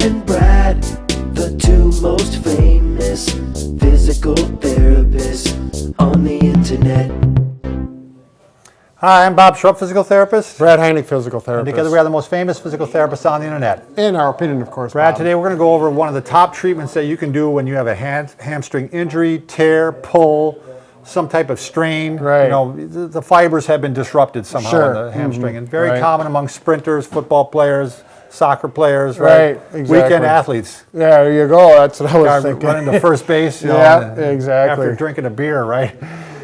and Brad, the two most famous physical therapists on the internet. Hi, I'm Bob Schrupp, physical therapist. Brad Heineck, physical And therapist. together we are the most famous physical therapists on the internet. In our opinion, of course, Brad, Bob. today we're going to go over one of the top treatments that you can do when you have a hamstring injury, tear, pull, some type of strain. Right. You know, the fibers have been disrupted somehow in the hamstring. And very common among sprinters, football players, soccer players, right? Exactly. Weekend athletes. Yeah, there you go. That's what I was thinking. Running to first base, you know, Yeah, exactly. after drinking a beer, right?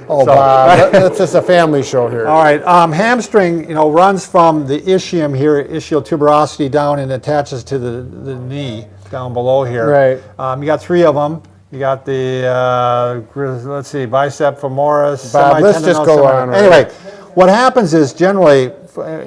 Oh, Bob, that's just a family show here. All right, hamstring, runs from the ischium here, ischial tuberosity down and attaches to the knee down below here. Right. You got three of them. You got the, let's see, bicep femoris. Bob, let's just go on. Anyway, what happens is generally,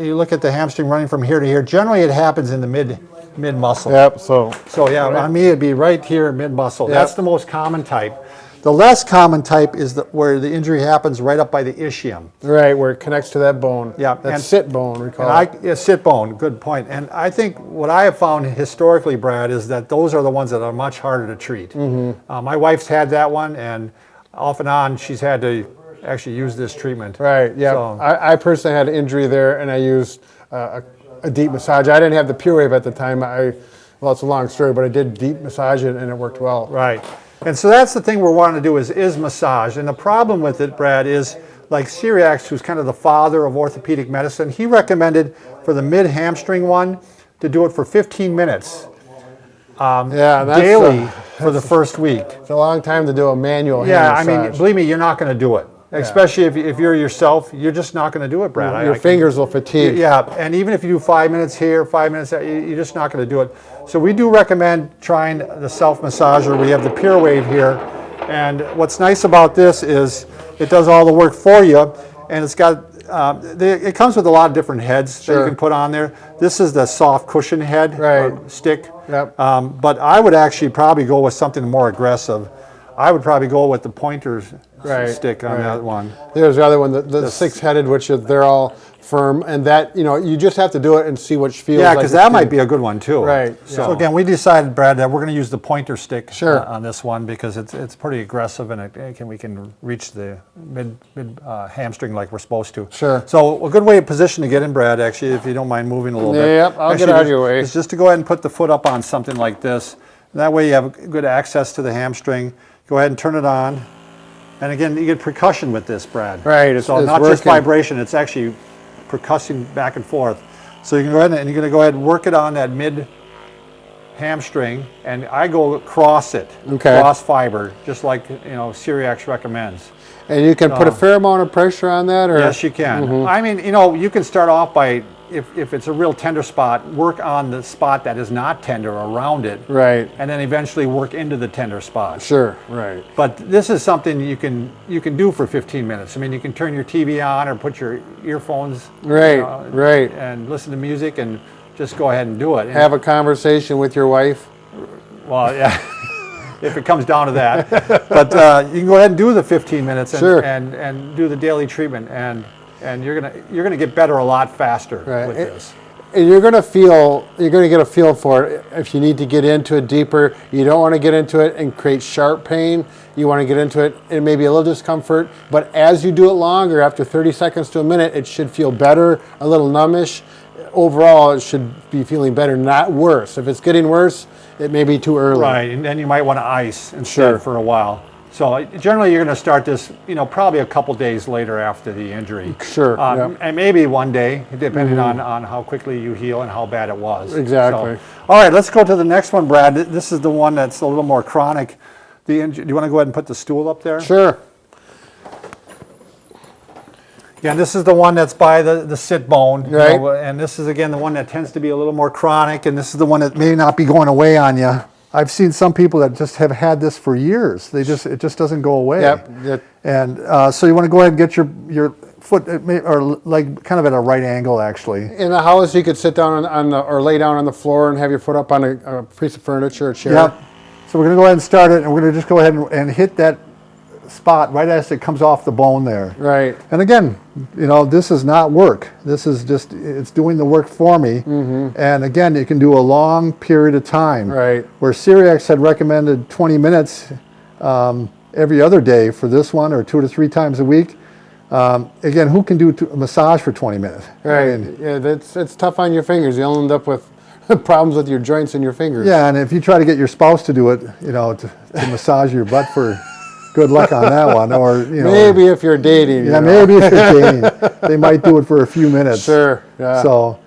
you look at the hamstring running from here to here, generally it happens in the mid muscle. Yep, so yeah, on me it'd be right here, mid muscle. Yep. That's the most common type. The less common type is where the injury happens right up by the ischium. right, where it connects to that bone. Yeah, That sit bone, we call it. Yeah, sit bone, good point. And I think what I have found historically, Brad, is that those are the ones that are much harder to treat. My wife's had that one, and off and on she's had to actually use this treatment. Right, yeah. So, I personally had an injury there, and I used a deep massage. I didn't have the Pure Wave at the time. Well, it's a long story, but I did deep massage it, and it worked well. right. And so that's the thing we're wanting to do is massage. And the problem with it, Brad, is like Cyriax, who's kind of the father of orthopedic medicine, he recommended for the mid-hamstring one to do it for 15 minutes daily for the first week. It's a long time to do a manual hand Yeah, I mean, massage. believe me, you're not going to do it. Especially if you're yourself, you're just not going to do it, Brad. Your fingers will fatigue. Yeah, and even if you do 5 minutes here, 5 minutes there, you're just not going to do it. So we do recommend trying the self-massager. We have the Pure Wave here. And what's nice about this is it does all the work for you. And it's got, it comes with a lot of different heads that you can put on there. This is the soft cushion head or stick. Yep. But I would actually probably go with something more aggressive. I would probably go with the pointer stick on that one. There's the other one, the six-headed, which they're all firm, and that, you just have to do it and see which feels Yeah, like because that might be a good one too. Right. So again, we decided, Brad, that we're going to use the pointer stick Sure. on this one because it's pretty aggressive and we can reach the mid hamstring like we're supposed to. Sure. So a good way of position to get in, Brad, actually, if you don't mind moving a little bit. Yep, I'll get out of your way. Is just to go ahead and put the foot up on something like this. That way you have good access to the hamstring. Go ahead and turn it on. And again, you get percussion with this, Brad. Right. So not just vibration, it's actually percussing back and forth. So you can go ahead and you're going to go ahead and work it on that mid hamstring, and I go across it, cross fiber, just like Cyriax recommends. And you can put a fair amount of pressure on that, or yes, you can. I mean, you can start off by if it's a real tender spot, work on the spot that is not tender around it, right, and then eventually work into the tender spot. Sure, right. But this is something you can do for 15 minutes. I mean, you can turn your TV on or put your earphones, right, right, and listen to music and just go ahead and do it. Have a conversation with your wife. Well, yeah, if it comes down to that. But you can go ahead and do the 15 minutes and do the daily treatment, and you're gonna get better a lot faster with this. And you're gonna get a feel for it. If you need to get into it deeper, you don't want to get into it and create sharp pain. You want to get into it and maybe a little discomfort. But as you do it longer, after 30 seconds to a minute, it should feel better, a little numbish. Overall, it should be feeling better, not worse. If it's getting worse, it may be too early. Right, and then you might want to ice instead for a while. So generally you're going to start this, probably a couple days later after the injury. Sure. And maybe one day, depending on how quickly you heal and how bad it was. Exactly. So, all right, let's go to the next one, Brad. This is the one that's a little more chronic. Do you want to go ahead and put the stool up there? Sure. Yeah, this is the one that's by the sit bone. Right. And this is, again, the one that tends to be a little more chronic, and this is the one that may not be going away on you. I've seen some people that just have had this for years. It just doesn't go away. Yep. And so you want to go ahead and get your foot or leg kind of at a right angle, actually. In the house, you could sit down or lay down on the floor and have your foot up on a piece of furniture, a chair. Yep. So we're going to go ahead and start it, and we're going to just go ahead and hit that spot right as it comes off the bone there. Right. And again, this is not work. This is just, it's doing the work for me. And again, you can do a long period of time. Right. Where Cerex had recommended 20 minutes every other day for this one, or 2 to 3 times a week. Again, who can do a massage for 20 minutes? Right. I mean, Yeah, it's tough on your fingers. You'll end up with problems with your joints and your fingers. yeah, and if you try to get your spouse to do it, to massage your butt for good luck on that one. Or maybe if you're dating. Yeah, maybe if you're dating, they might do it for a few minutes. Sure. Yeah. So,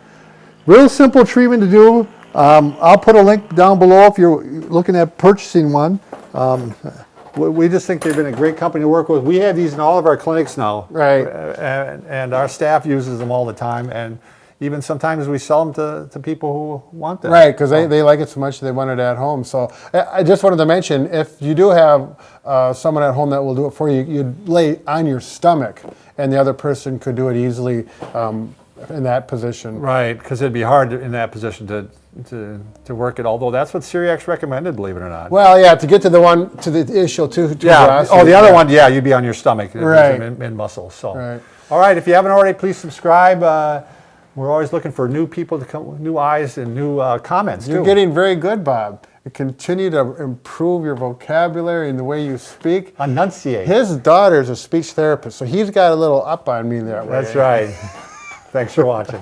real simple treatment to do. I'll put a link down below if you're looking at purchasing one. We just think they've been a great company to work with. We have these in all of our clinics now. Right. And our staff uses them all the time. And even sometimes we sell them to people who want them. Right, because they like it so much they want it at home. So I just wanted to mention, if you do have someone at home that will do it for you, you'd lay on your stomach, and the other person could do it easily in that position. Right, because it'd be hard in that position to work it. Although that's what Cerex recommended, believe it or not. Well, yeah, to get to the ischial two Yeah. Oh, the other one, yeah, you'd be on your stomach. Right. In muscles. So. Right. All right. If you haven't already, please subscribe. We're always looking for new people to come, new eyes and new comments too. You're getting very good, Bob. You continue to improve your vocabulary and the way you speak. Enunciate. His daughter's a speech therapist, so he's got a little up on me that way. That's right. Thanks for watching.